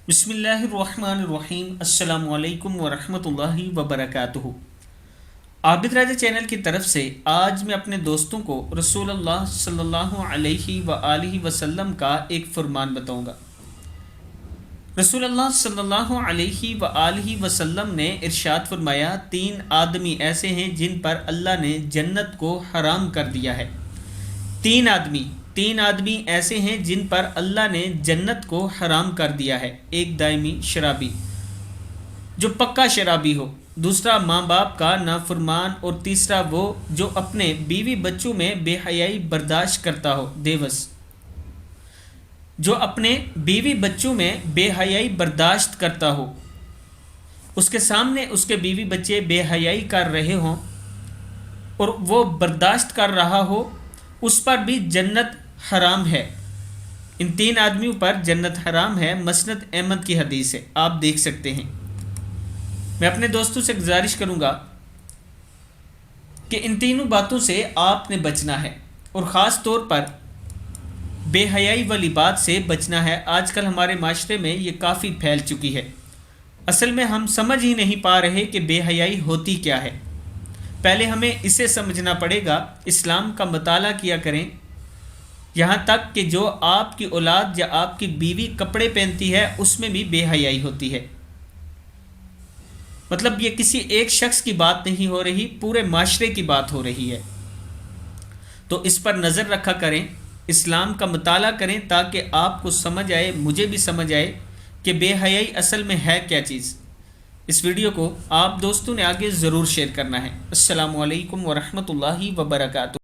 بسم اللہ الرحمن الرحیم۔ السلام علیکم ورحمۃ اللہ وبرکاتہ۔ عابد راجہ چینل کی طرف سے آج میں اپنے دوستوں کو رسول اللہ صلی اللہ علیہ وآلہ وسلم کا ایک فرمان بتاؤں گا۔ رسول اللہ صلی اللہ علیہ وآلہ وسلم نے ارشاد فرمایا، 3 آدمی ایسے ہیں جن پر اللہ نے جنت کو حرام کر دیا ہے۔ تین آدمی ایسے ہیں جن پر اللہ نے جنت کو حرام کر دیا ہے۔ ایک دائمی شرابی جو پکا شرابی ہو، دوسرا ماں باپ کا نافرمان، اور تیسرا وہ جو اپنے بیوی بچوں میں بے حیائی برداشت کرتا ہو، دیوس جو اپنے بیوی بچوں میں بے حیائی برداشت کرتا ہو، اس کے سامنے اس کے بیوی بچے بے حیائی کر رہے ہوں اور وہ برداشت کر رہا ہو، اس پر بھی جنت حرام ہے۔ ان 3 آدمیوں پر جنت حرام ہے۔ مسند احمد کی حدیث ہے، آپ دیکھ سکتے ہیں۔ میں اپنے دوستوں سے گزارش کروں گا کہ ان تینوں باتوں سے آپ نے بچنا ہے، اور خاص طور پر بے حیائی والی بات سے بچنا ہے۔ آج کل ہمارے معاشرے میں یہ کافی پھیل چکی ہے۔ اصل میں ہم سمجھ ہی نہیں پا رہے کہ بے حیائی ہوتی کیا ہے۔ پہلے ہمیں اسے سمجھنا پڑے گا۔ اسلام کا مطالعہ کیا کریں، یہاں تک کہ جو آپ کی اولاد یا آپ کی بیوی کپڑے پہنتی ہے اس میں بھی بے حیائی ہوتی ہے۔ مطلب یہ کسی ایک شخص کی بات نہیں ہو رہی، پورے معاشرے کی بات ہو رہی ہے۔ تو اس پر نظر رکھا کریں، اسلام کا مطالعہ کریں، تاکہ آپ کو سمجھ آئے، مجھے بھی سمجھ آئے کہ بے حیائی اصل میں ہے کیا چیز۔ اس ویڈیو کو آپ دوستوں نے آگے ضرور شیئر کرنا ہے۔ السلام علیکم ورحمۃ اللہ وبرکاتہ۔